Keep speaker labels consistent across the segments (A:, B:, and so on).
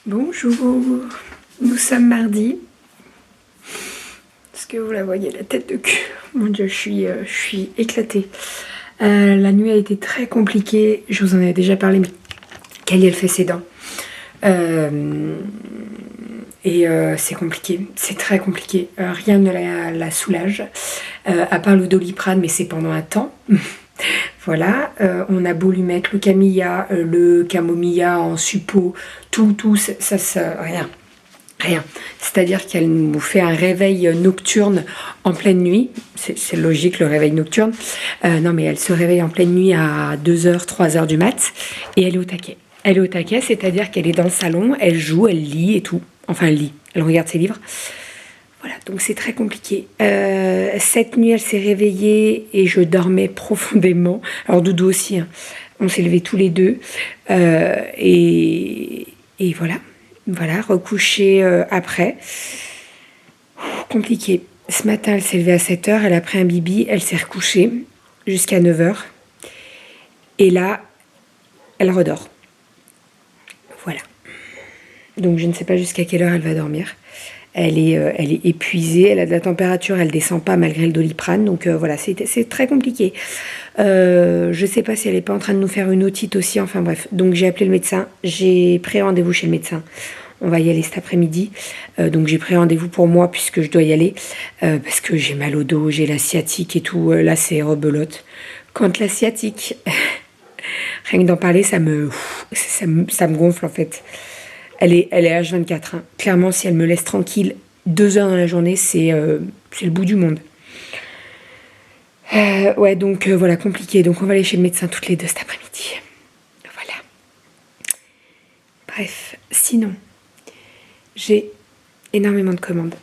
A: Bonjour, nous sommes mardi. Est-ce que vous la voyez, la tête de cul? Mon Dieu, je suis éclatée. La nuit a été très compliquée. Je vous en avais déjà parlé, mais Kali, elle fait ses dents. C'est compliqué, c'est très compliqué. Rien ne la soulage, à part le Doliprane, mais c'est pendant un temps. Voilà, on a beau lui mettre le Camilla, le Camomilla en suppôt, tout, rien. Rien. C'est-à-dire qu'elle nous fait un réveil nocturne en pleine nuit. C'est logique le réveil nocturne. Non mais elle se réveille en pleine nuit à 2h, 3h du mat et elle est au taquet. Elle est au taquet, c'est-à-dire qu'elle est dans le salon, elle joue, elle lit et tout. Enfin elle lit, elle regarde ses livres. Voilà, donc c'est très compliqué. Cette nuit elle s'est réveillée et je dormais profondément. Alors Doudou aussi, hein. On s'est levés tous les deux. Et voilà. Voilà, recoucher après. Compliqué. Ce matin, elle s'est levée à 7h, elle a pris un bibi, elle s'est recouchée jusqu'à 9h. Et là, elle redort. Voilà. Donc je ne sais pas jusqu'à quelle heure elle va dormir. Elle est épuisée, elle a de la température, elle descend pas malgré le Doliprane. Donc voilà, c'est très compliqué. Je sais pas si elle n'est pas en train de nous faire une otite aussi, enfin bref. Donc j'ai appelé le médecin, j'ai pris rendez-vous chez le médecin. On va y aller cet après-midi. Donc j'ai pris rendez-vous pour moi puisque je dois y aller. Parce que j'ai mal au dos, j'ai la sciatique et tout. Là c'est rebelote. Quand la sciatique, rien que d'en parler, ça me gonfle en fait. Elle est H24. Hein. Clairement, si elle me laisse tranquille 2 heures dans la journée, c'est le bout du monde. Ouais, donc voilà, compliqué. Donc on va aller chez le médecin toutes les deux cet après-midi. Voilà. Bref, sinon, j'ai énormément de commandes.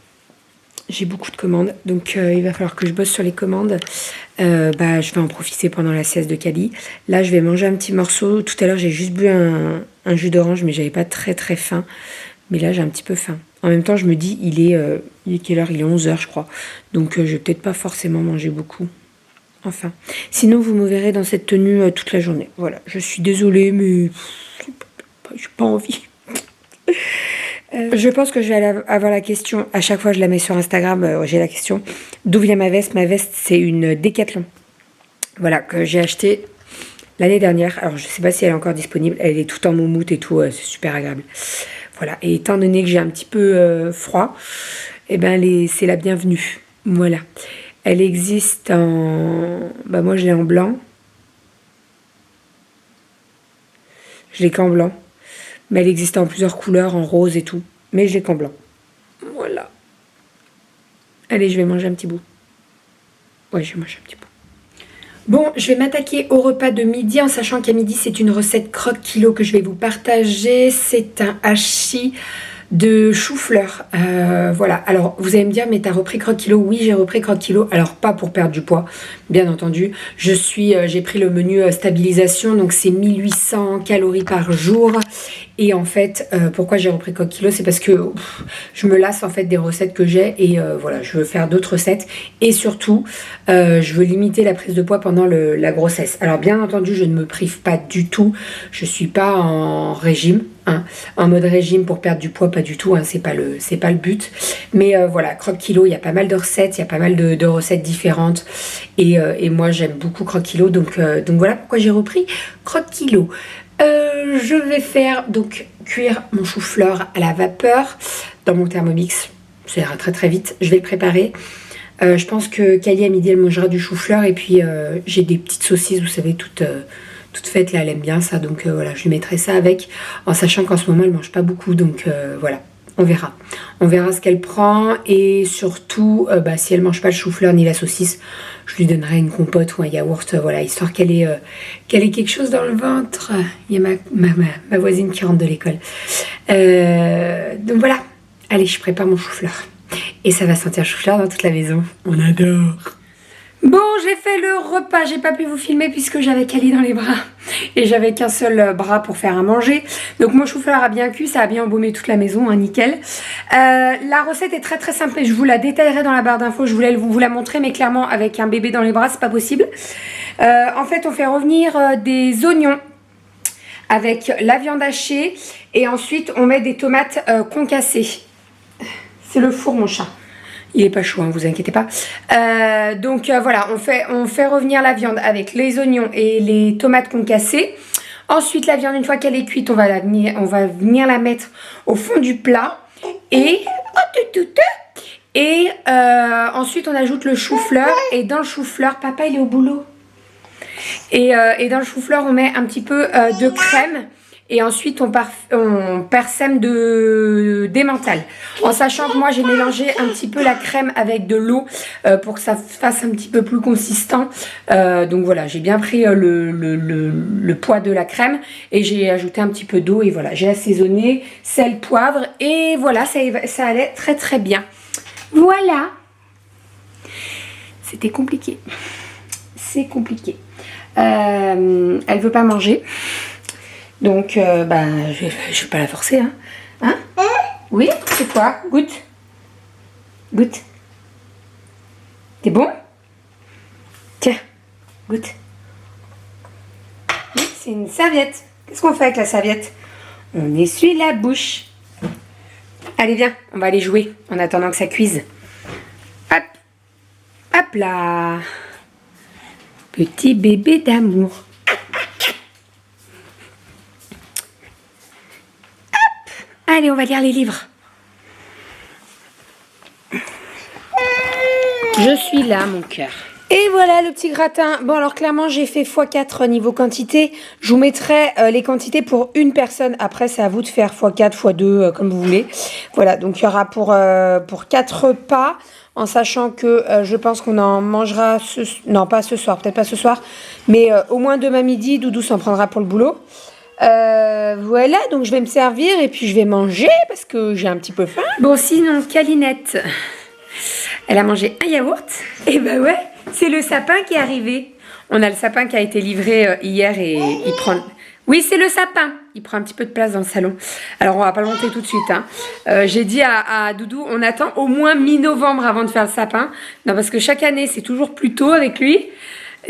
A: J'ai beaucoup de commandes, donc il va falloir que je bosse sur les commandes. Je vais en profiter pendant la sieste de Kali. Là, je vais manger un petit morceau. Tout à l'heure, j'ai juste bu un jus d'orange, mais j'avais pas très très faim. Mais là, j'ai un petit peu faim. En même temps, je me dis, il est quelle heure? Il est 11h, je crois. Donc, je vais peut-être pas forcément manger beaucoup. Enfin. Sinon, vous me verrez dans cette tenue toute la journée. Voilà. Je suis désolée, mais j'ai pas envie. Je pense que je vais avoir la question, à chaque fois je la mets sur Instagram, j'ai la question, d'où vient ma veste? Ma veste, c'est une Décathlon. Voilà, que j'ai achetée l'année dernière. Alors je sais pas si elle est encore disponible, elle est tout en moumoute et tout, c'est super agréable. Voilà, et étant donné que j'ai un petit peu froid, eh ben c'est la bienvenue. Voilà. Elle existe en... moi je l'ai en blanc. Je l'ai qu'en blanc. Mais elle existe en plusieurs couleurs, en rose et tout. Mais je l'ai qu'en blanc. Voilà. Allez, je vais manger un petit bout. Ouais, je vais manger un petit bout. Bon, je vais m'attaquer au repas de midi en sachant qu'à midi, c'est une recette croque-kilo que je vais vous partager. C'est un hachis de chou-fleur. Voilà. Alors, vous allez me dire, mais t'as repris croque-kilo? Oui, j'ai repris croque-kilo. Alors, pas pour perdre du poids, bien entendu. J'ai pris le menu stabilisation, donc c'est 1800 calories par jour. Et en fait, pourquoi j'ai repris croque-kilo? C'est parce que je me lasse en fait des recettes que j'ai et voilà, je veux faire d'autres recettes. Et surtout, je veux limiter la prise de poids pendant la grossesse. Alors, bien entendu, je ne me prive pas du tout. Je suis pas en régime. Hein, en mode régime pour perdre du poids, pas du tout, hein, c'est pas le but. Mais voilà, croque-kilo, il y a pas mal de recettes, il y a pas mal de recettes différentes. Et moi, j'aime beaucoup croque-kilo, donc voilà pourquoi j'ai repris croque-kilo. Je vais faire donc cuire mon chou-fleur à la vapeur dans mon Thermomix. Ça ira très très vite. Je vais le préparer. Je pense que Kali à midi elle mangera du chou-fleur et puis j'ai des petites saucisses, vous savez, toutes faites là, elle aime bien ça. Donc voilà, je lui mettrai ça avec, en sachant qu'en ce moment elle mange pas beaucoup. Donc voilà, on verra. On verra ce qu'elle prend et surtout si elle mange pas le chou-fleur ni la saucisse, je lui donnerai une compote ou un yaourt, voilà, histoire qu'elle ait quelque chose dans le ventre. Il y a ma voisine qui rentre de l'école. Donc voilà, allez, je prépare mon chou-fleur. Et ça va sentir chou-fleur dans toute la maison. On adore. Bon, j'ai fait le repas, j'ai pas pu vous filmer puisque j'avais Kali dans les bras et j'avais qu'un seul bras pour faire à manger. Donc mon chou-fleur a bien cuit, ça a bien embaumé toute la maison, hein, nickel. La recette est très très simple et je vous la détaillerai dans la barre d'infos, je voulais vous la montrer, mais clairement avec un bébé dans les bras c'est pas possible. En fait on fait revenir des oignons. avec la viande hachée et ensuite on met des tomates concassées. C'est le four mon chat. Il est pas chaud, hein, vous inquiétez pas. Donc voilà, on fait revenir la viande avec les oignons et les tomates concassées. Ensuite la viande, une fois qu'elle est cuite, on va venir la mettre au fond du plat. Et ensuite on ajoute le chou-fleur. Et dans le chou-fleur, papa il est au boulot. Et dans le chou-fleur, on met un petit peu de crème. Et ensuite, on parsème d'emmental. En sachant que moi, j'ai mélangé un petit peu la crème avec de l'eau pour que ça fasse un petit peu plus consistant. Donc voilà, j'ai bien pris le poids de la crème et j'ai ajouté un petit peu d'eau. Et voilà, j'ai assaisonné, sel, poivre. Et voilà, ça allait très très bien. Voilà. C'était compliqué. C'est compliqué. Elle veut pas manger. Donc, bah, je vais pas la forcer, hein. Hein? Oui, c'est quoi? Goûte. Goûte. T'es bon? Tiens, goûte. Oui, c'est une serviette. Qu'est-ce qu'on fait avec la serviette? On essuie la bouche. Allez, viens, on va aller jouer en attendant que ça cuise. Hop. Hop là. Petit bébé d'amour. Allez, on va lire les livres. Je suis là, mon cœur. Et voilà le petit gratin. Bon, alors clairement, j'ai fait x4 niveau quantité. Je vous mettrai les quantités pour une personne. Après, c'est à vous de faire x4, x2, comme vous voulez. Voilà, donc il y aura pour 4 repas. En sachant que je pense qu'on en mangera... Non, pas ce soir, peut-être pas ce soir. Mais au moins demain midi, Doudou s'en prendra pour le boulot. Voilà, donc je vais me servir et puis je vais manger parce que j'ai un petit peu faim. Bon, sinon, Calinette, elle a mangé un yaourt. Et bah ouais, c'est le sapin qui est arrivé. On a le sapin qui a été livré hier et il prend... Oui, c'est le sapin. Il prend un petit peu de place dans le salon. Alors, on va pas le monter tout de suite. Hein. J'ai dit à Doudou, on attend au moins mi-novembre avant de faire le sapin. Non, parce que chaque année, c'est toujours plus tôt avec lui.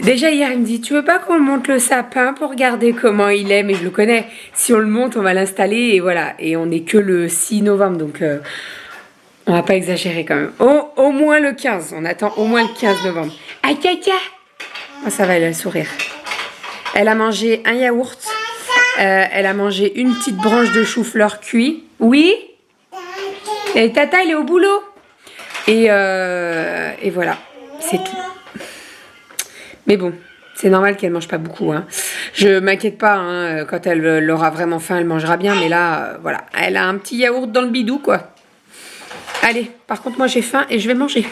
A: Déjà hier il me dit tu veux pas qu'on monte le sapin pour regarder comment il est, mais je le connais, si on le monte on va l'installer et voilà, et on n'est que le 6 novembre donc on va pas exagérer quand même, au moins le 15, on attend au moins le 15 novembre. Aïe aïe aïe. Oh, ça va, elle a le sourire. Elle a mangé un yaourt, elle a mangé une petite branche de chou-fleur cuit. Oui. Et Tata il est au boulot et voilà, c'est tout. Mais bon, c'est normal qu'elle mange pas beaucoup. Hein. Je m'inquiète pas, hein, quand elle aura vraiment faim, elle mangera bien. Mais là, voilà, elle a un petit yaourt dans le bidou, quoi. Allez, par contre, moi j'ai faim et je vais manger.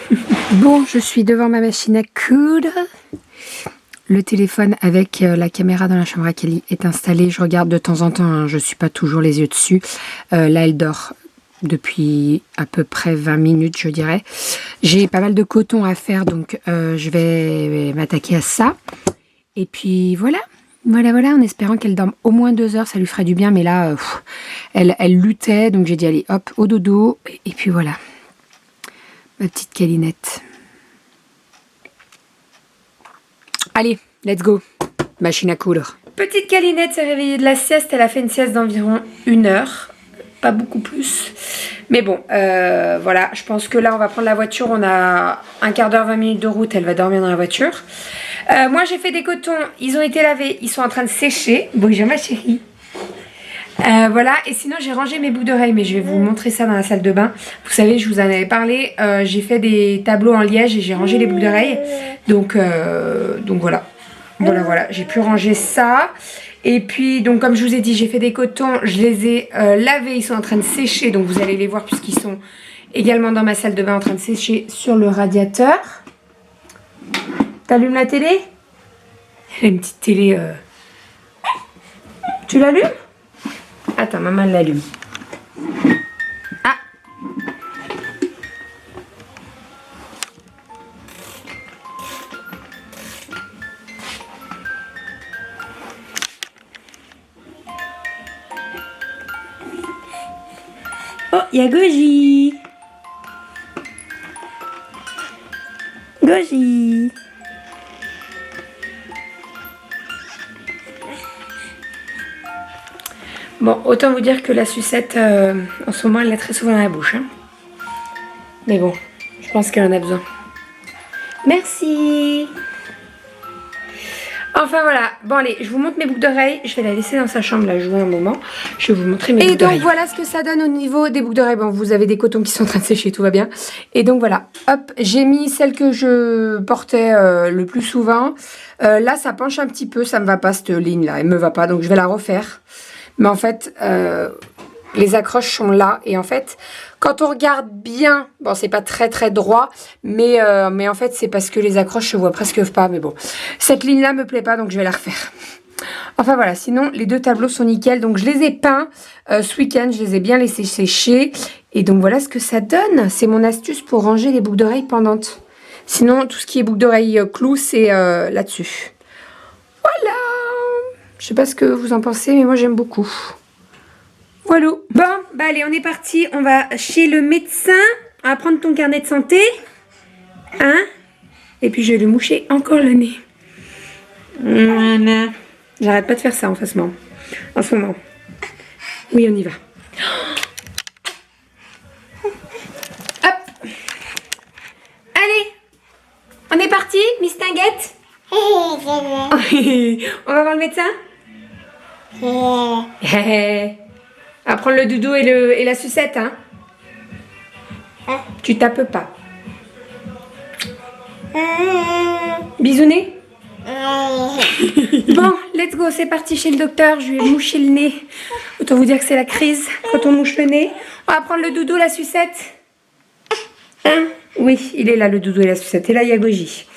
A: Bon, je suis devant ma machine à coudre. Le téléphone avec la caméra dans la chambre à Kelly est installé. Je regarde de temps en temps, hein, je suis pas toujours les yeux dessus. Là, elle dort depuis à peu près 20 minutes, je dirais. J'ai pas mal de coton à faire, donc je vais m'attaquer à ça. Et puis voilà, en espérant qu'elle dorme au moins 2 heures, ça lui ferait du bien. Mais là, elle luttait, donc j'ai dit allez, hop, au dodo. Et puis voilà, ma petite Calinette. Allez, let's go, machine à coudre. Petite Calinette s'est réveillée de la sieste, elle a fait une sieste d'environ 1 heure. Pas beaucoup plus. Mais bon, voilà, je pense que là, on va prendre la voiture. On a un quart d'heure, 20 minutes de route. Elle va dormir dans la voiture. Moi, j'ai fait des cotons. Ils ont été lavés. Ils sont en train de sécher. Bonjour, ma chérie. Voilà, et sinon, j'ai rangé mes bouts d'oreilles. Mais je vais vous montrer ça dans la salle de bain. Vous savez, je vous en avais parlé. J'ai fait des tableaux en liège et j'ai rangé les bouts d'oreilles. Donc voilà. Voilà. J'ai pu ranger ça. Et puis, donc comme je vous ai dit, j'ai fait des cotons, je les ai lavés, ils sont en train de sécher, donc vous allez les voir puisqu'ils sont également dans ma salle de bain en train de sécher sur le radiateur. T'allumes la télé? Elle a une petite télé. Tu l'allumes? Attends, maman l'allume. Ah! Oh, il y a Goji. Goji. Bon, autant vous dire que la sucette, en ce moment, elle l'a très souvent dans la bouche. Hein. Mais bon, je pense qu'elle en a besoin. Merci. Enfin voilà, bon allez, je vous montre mes boucles d'oreilles. Je vais la laisser dans sa chambre là, jouer un moment. Je vais vous montrer mes boucles d'oreilles. Et donc voilà ce que ça donne au niveau des boucles d'oreilles. Bon, vous avez des cotons qui sont en train de sécher, tout va bien. Et donc voilà, hop, j'ai mis celle que je portais le plus souvent. Là, ça penche un petit peu, ça me va pas cette ligne là, elle me va pas, donc je vais la refaire. Mais en fait, les accroches sont là. Et en fait, quand on regarde bien, bon, c'est pas très très droit, mais en fait, c'est parce que les accroches se voient presque pas. Mais bon, cette ligne-là me plaît pas, donc je vais la refaire. Enfin voilà, sinon, les deux tableaux sont nickel. Donc, je les ai peints ce week-end, je les ai bien laissés sécher. Et donc, voilà ce que ça donne. C'est mon astuce pour ranger les boucles d'oreilles pendantes. Sinon, tout ce qui est boucles d'oreilles clous, c'est là-dessus. Voilà. Je sais pas ce que vous en pensez, mais moi, j'aime beaucoup. Voilà. Bon, bah allez, on est parti. On va chez le médecin. On va prendre ton carnet de santé. Hein? Et puis je vais lui moucher encore le nez. Voilà. J'arrête pas de faire ça en ce moment. Oui, on y va. Hop. Allez. On est parti, Miss Tinguette? On va voir le médecin? On va prendre le doudou et la sucette, hein? Tu tapes pas. Bisounet? Bon, let's go, c'est parti chez le docteur. Je lui ai mouché le nez. Autant vous dire que c'est la crise quand on mouche le nez. On va prendre le doudou, la sucette. Hein? Oui, il est là, le doudou et la sucette. Et là, il y a Goji.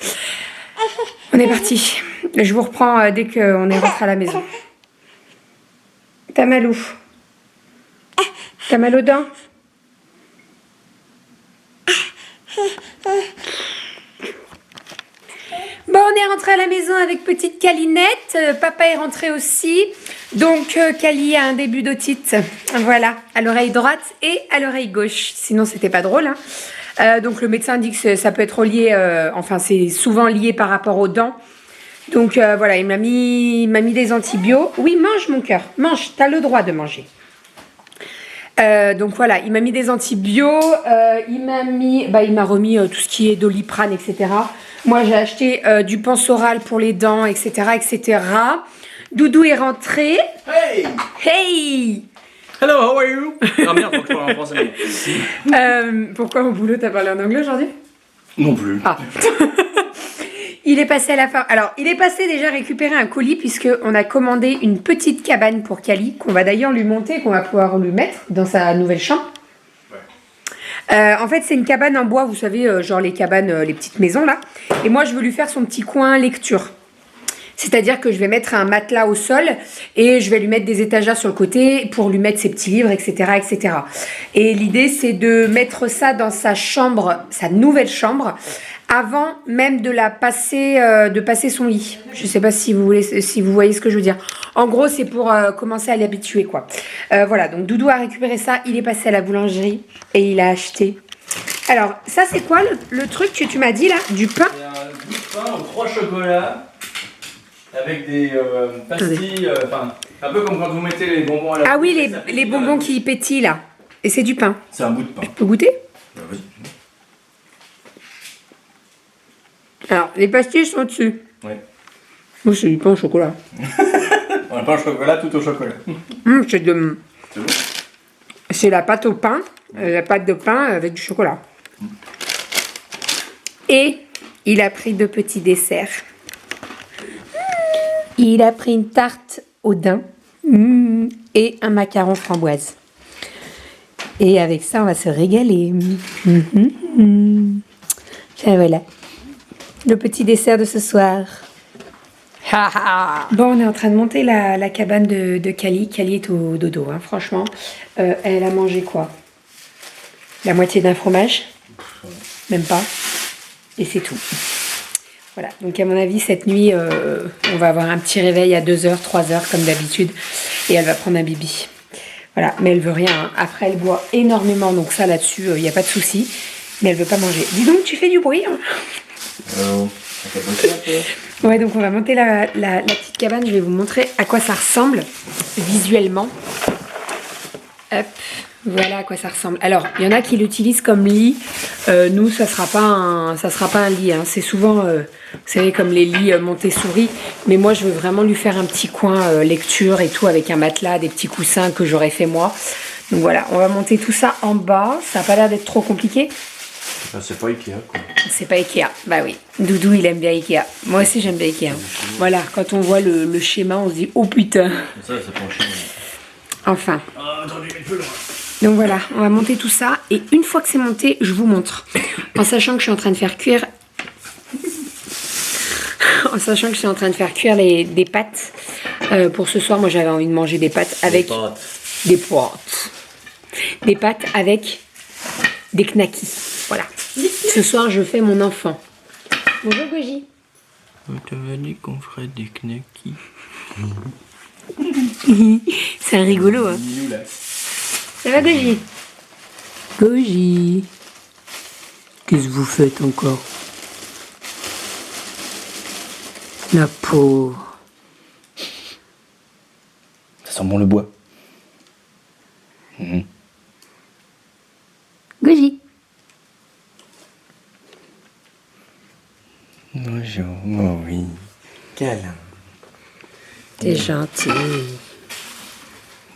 A: On est parti. Je vous reprends dès qu'on est rentré à la maison. T'as mal où? T'as mal aux dents? Bon, on est rentré à la maison avec petite Calinette. Papa est rentré aussi. Donc, Cali a un début d'otite. Voilà, à l'oreille droite et à l'oreille gauche. Sinon, c'était pas drôle. Hein. Donc, le médecin dit que ça peut être lié... enfin, c'est souvent lié par rapport aux dents. Donc, voilà, il m'a mis des antibiotiques. Oui, mange, mon cœur. Mange, t'as le droit de manger. Donc voilà, il m'a mis des antibiotiques, il m'a remis tout ce qui est Doliprane, etc. Moi, j'ai acheté du Pansoral pour les dents, etc., etc. Doudou est rentré.
B: Hey!
A: Hey!
B: Hello, how are you? Ah merde, faut que je parle en français.
A: Pourquoi au boulot, t'as parlé en anglais aujourd'hui?
B: Non plus.
A: Ah. Il est passé à la fin. Alors, il est passé déjà récupérer un colis puisqu'on a commandé une petite cabane pour Cali qu'on va d'ailleurs lui monter, qu'on va pouvoir lui mettre dans sa nouvelle chambre. Ouais. En fait, c'est une cabane en bois, vous savez, genre les cabanes, les petites maisons là. Et moi, je veux lui faire son petit coin lecture. C'est-à-dire que je vais mettre un matelas au sol et je vais lui mettre des étagères sur le côté pour lui mettre ses petits livres, etc., etc. Et l'idée, c'est de mettre ça dans sa chambre, sa nouvelle chambre, avant même de passer son lit. Je ne sais pas si vous voyez ce que je veux dire. En gros, c'est pour commencer à l'habituer, quoi. Voilà, donc Doudou a récupéré ça. Il est passé à la boulangerie et il a acheté. Alors, ça, c'est quoi le truc que tu m'as dit, là? Du pain?
B: C'est un bout de pain aux 3 chocolats avec des pastilles, un peu comme quand vous mettez les bonbons à la...
A: Ah oui, les bonbons qui pétillent, là. Et c'est du pain.
B: C'est un bout de pain.
A: Je peux goûter?
B: Vas-y.
A: Alors, les pastilles sont dessus.
B: Oui.
A: Moi, c'est du pain au chocolat.
B: On n'a pas au chocolat, tout au chocolat.
A: C'est bon. C'est la pâte au pain, la pâte de pain avec du chocolat. Et il a pris 2 petits desserts. Il a pris une tarte au daim et un macaron framboise. Et avec ça, on va se régaler. Et voilà. Le petit dessert de ce soir. Bon, on est en train de monter la cabane de Cali. Cali est au dodo, hein, franchement. Elle a mangé quoi? La moitié d'un fromage? Même pas. Et c'est tout. Voilà, donc à mon avis, cette nuit, on va avoir un petit réveil à 2h, 3h, comme d'habitude. Et elle va prendre un bibi. Voilà, mais elle veut rien. Hein. Après, elle boit énormément, donc ça, là-dessus, il n'y a pas de souci. Mais elle veut pas manger. Dis donc, tu fais du bruit, hein. Ouais, donc on va monter la petite cabane. Je vais vous montrer à quoi ça ressemble visuellement. Hop, voilà à quoi ça ressemble. Alors, il y en a qui l'utilisent comme lit. Nous, ça sera pas un lit. Hein. C'est souvent, vous savez, comme les lits Montessori. Mais moi, je veux vraiment lui faire un petit coin lecture et tout avec un matelas, des petits coussins que j'aurais fait moi. Donc voilà, on va monter tout ça en bas. Ça n'a pas l'air d'être trop compliqué.
B: C'est pas Ikea, quoi.
A: C'est pas Ikea. Bah oui, Doudou, il aime bien Ikea. Moi aussi, j'aime bien Ikea. Voilà, quand on voit le schéma, on se dit, oh putain.
B: Ça prend cher.
A: Enfin.
B: Ah, attends, je vais mettre plus loin.
A: Donc voilà, on va monter tout ça. Et une fois que c'est monté, je vous montre. En sachant que je suis en train de faire cuire... des pâtes. Pour ce soir, moi, j'avais envie de manger des pâtes avec... Des pâtes. Des pâtes avec des knackis. Voilà. Ce soir, je fais mon enfant. Bonjour, Goji.
B: On t'avait dit qu'on ferait des knackis.
A: C'est un rigolo, hein. Ça va, Goji? Goji. Qu'est-ce que vous faites encore? La pauvre.
B: Ça sent bon le bois.
A: Goji.
B: Bonjour, oh oui. Câlin.
A: T'es gentil.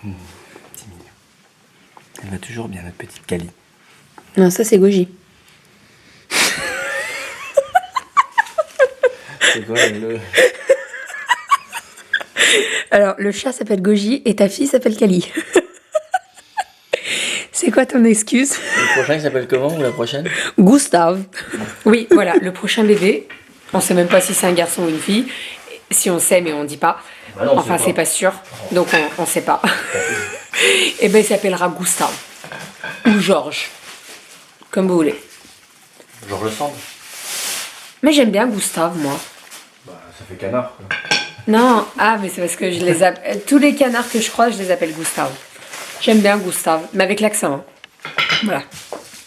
B: C'est mignon. Elle va toujours bien, notre petite Cali.
A: Non, ça c'est Goji.
B: C'est quoi le...
A: Alors, le chat s'appelle Goji et ta fille s'appelle Kali. C'est quoi ton excuse?
B: Le prochain il s'appelle comment ou la prochaine?
A: Gustave. Oui, voilà, le prochain bébé. On sait même pas si c'est un garçon ou une fille. Si on sait, mais on dit pas.
B: Bah non,
A: enfin, c'est pas sûr. Donc, on sait pas. Et ben, il s'appellera Gustave. Ou Georges. Comme vous voulez.
B: Genre le Sand.
A: Mais j'aime bien Gustave, moi.
B: Bah, ça fait canard, quoi.
A: Non, mais c'est parce que je les appelle... Tous les canards que je croise, je les appelle Gustave. J'aime bien Gustave, mais avec l'accent. Hein. Voilà.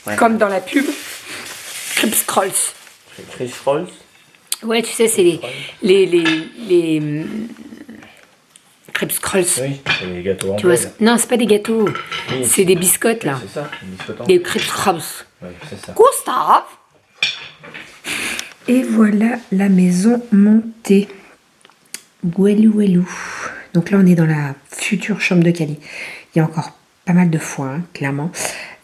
A: Ouais. Comme dans la pub. Crips Crolls.
B: Crips Crolls.
A: Ouais, tu sais, c'est les Crips Crolls.
B: Oui, c'est les gâteaux en
A: tu vois, non, c'est pas des gâteaux. Oui, c'est des biscottes, là.
B: C'est ça, des biscottes.
A: Des Crips Crolls.
B: Ouais, c'est ça.
A: Gustave. Et voilà la maison montée. Ouelou, ouelou. Donc là, on est dans la future chambre de Kali. Il y a encore pas mal de foin, hein, clairement.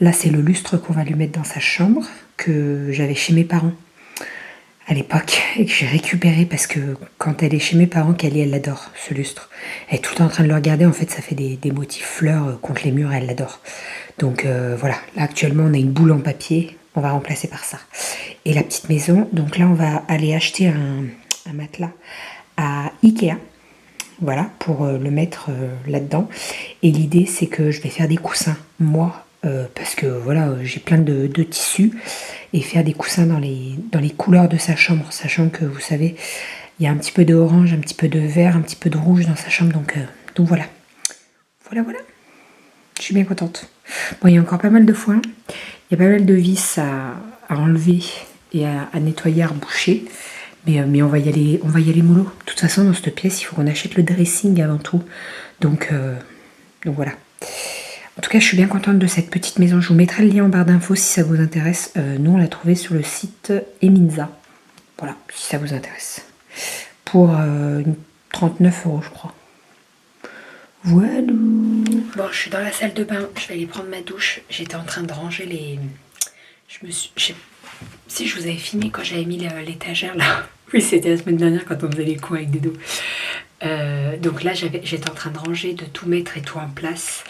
A: Là, c'est le lustre qu'on va lui mettre dans sa chambre, que j'avais chez mes parents à l'époque, et que j'ai récupéré parce que quand elle est chez mes parents, Kali, elle l'adore, ce lustre. Elle est tout le temps en train de le regarder. En fait, ça fait des motifs fleurs contre les murs, elle l'adore. Donc voilà, là, actuellement, on a une boule en papier. On va remplacer par ça. Et la petite maison, donc là, on va aller acheter un matelas à Ikea. Voilà, pour le mettre là-dedans. Et l'idée, c'est que je vais faire des coussins, moi, parce que voilà, j'ai plein de tissus, et faire des coussins dans les couleurs de sa chambre, sachant que, vous savez, il y a un petit peu de orange, un petit peu de vert, un petit peu de rouge dans sa chambre, donc voilà. Voilà. Je suis bien contente. Bon, il y a encore pas mal de foin, il y a pas mal de vis à enlever et à nettoyer, à reboucher. Mais on va y aller mollo. De toute façon, dans cette pièce, il faut qu'on achète le dressing avant tout. Donc voilà. En tout cas, je suis bien contente de cette petite maison. Je vous mettrai le lien en barre d'infos si ça vous intéresse. Nous, on l'a trouvé sur le site Eminza. Voilà, si ça vous intéresse. Pour 39 €, je crois. Voilà. Bon, je suis dans la salle de bain. Je vais aller prendre ma douche. J'étais en train de ranger les... Si je vous avais filmé quand j'avais mis l'étagère là. Oui, c'était la semaine dernière quand on faisait les coins avec des dos. Donc là, j'étais en train de ranger, de tout mettre et tout en place.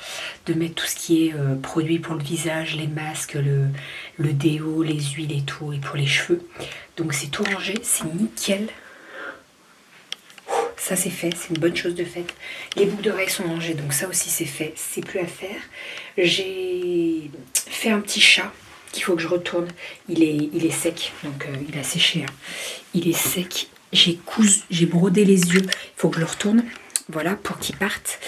A: De mettre tout ce qui est produits pour le visage, les masques, le déo, les huiles et tout, et pour les cheveux. Donc c'est tout rangé, c'est nickel. Ça c'est fait, c'est une bonne chose de faite. Les boucles d'oreilles sont rangées, donc ça aussi c'est fait. C'est plus à faire. J'ai fait un petit chat qu'il faut que je retourne. Il est sec, donc il a séché. Hein. Il est sec. J'ai brodé les yeux. Il faut que je le retourne. Voilà, pour qu'il parte.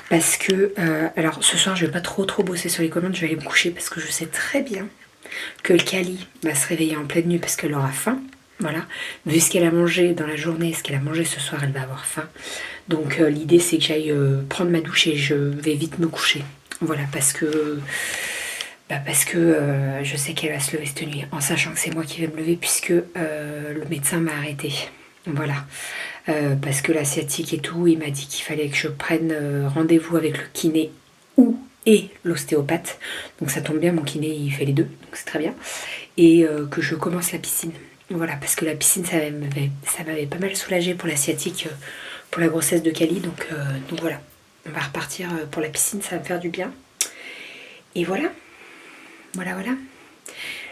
A: Parce que, alors ce soir, je vais pas trop bosser sur les commandes. Je vais aller me coucher parce que je sais très bien que le Kali va se réveiller en pleine nuit parce qu'elle aura faim. Voilà, vu ce qu'elle a mangé dans la journée, ce qu'elle a mangé ce soir, elle va avoir faim. Donc l'idée c'est que j'aille prendre ma douche et je vais vite me coucher. Voilà, parce que je sais qu'elle va se lever cette nuit, en sachant que c'est moi qui vais me lever, puisque le médecin m'a arrêté. Voilà. Parce que l'asiatique et tout, il m'a dit qu'il fallait que je prenne rendez-vous avec le kiné et l'ostéopathe. Donc ça tombe bien, mon kiné il fait les deux, donc c'est très bien. Et que je commence la piscine. Voilà, parce que la piscine ça m'avait pas mal soulagé pour l'asiatique, pour la grossesse de Kali. Donc voilà, on va repartir pour la piscine, ça va me faire du bien. Et voilà.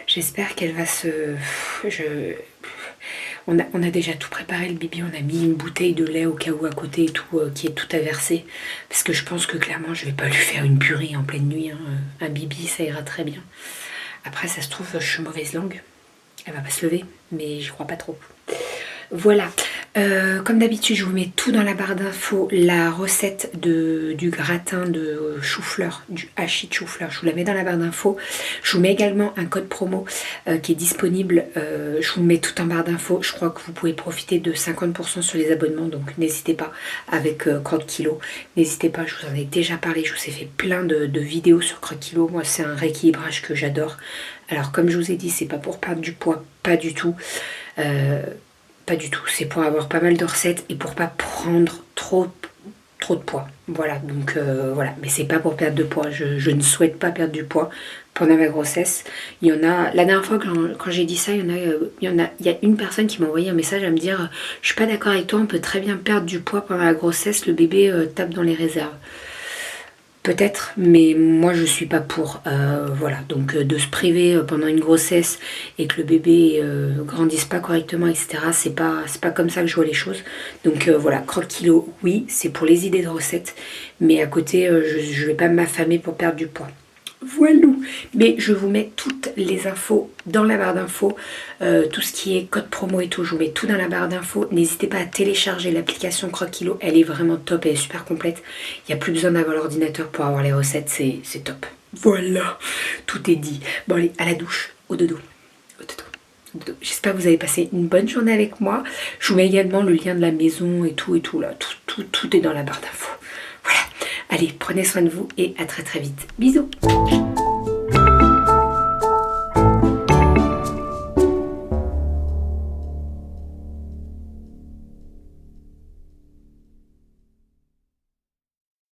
A: J'espère qu'elle va se... On a déjà tout préparé le bibi, on a mis une bouteille de lait au cas où à côté et tout, qui est tout à verser. Parce que je pense que clairement je vais pas lui faire une purée en pleine nuit. Hein. Un bibi ça ira très bien. Après ça se trouve je suis mauvaise langue. Elle va pas se lever, mais j'y crois pas trop. Voilà. Comme d'habitude, je vous mets tout dans la barre d'infos. La recette du gratin de chou-fleur, du hachis de chou-fleur, je vous la mets dans la barre d'infos. Je vous mets également un code promo qui est disponible. Je vous le mets tout en barre d'infos. Je crois que vous pouvez profiter de 50% sur les abonnements, donc n'hésitez pas avec Croque Kilo. N'hésitez pas, je vous en ai déjà parlé. Je vous ai fait plein de vidéos sur Croque Kilo. Moi, c'est un rééquilibrage que j'adore. Alors, comme je vous ai dit, c'est pas pour perdre du poids, pas du tout. Pas du tout, c'est pour avoir pas mal de recettes et pour pas prendre trop de poids. Voilà, donc voilà, mais c'est pas pour perdre de poids. Je ne souhaite pas perdre du poids pendant ma grossesse. Il y en a, la dernière fois quand j'ai dit ça, il y a une personne qui m'a envoyé un message à me dire je suis pas d'accord avec toi, on peut très bien perdre du poids pendant la grossesse, le bébé tape dans les réserves. Peut-être, mais moi je suis pas pour. Voilà, donc de se priver pendant une grossesse et que le bébé grandisse pas correctement, etc. C'est pas comme ça que je vois les choses. Donc voilà, Croque Kilo, oui, c'est pour les idées de recettes, mais à côté, je vais pas m'affamer pour perdre du poids. Voilà, mais je vous mets toutes les infos dans la barre d'infos, tout ce qui est code promo et tout, je vous mets tout dans la barre d'infos. N'hésitez pas à télécharger l'application Croque Kilo, elle est vraiment top, elle est super complète. Il n'y a plus besoin d'avoir l'ordinateur pour avoir les recettes, c'est top. Voilà, tout est dit. Bon allez, à la douche, au dodo. J'espère que vous avez passé une bonne journée avec moi. Je vous mets également le lien de la maison et tout là, tout est dans la barre d'infos. Voilà, allez, prenez soin de vous et à très très vite. Bisous.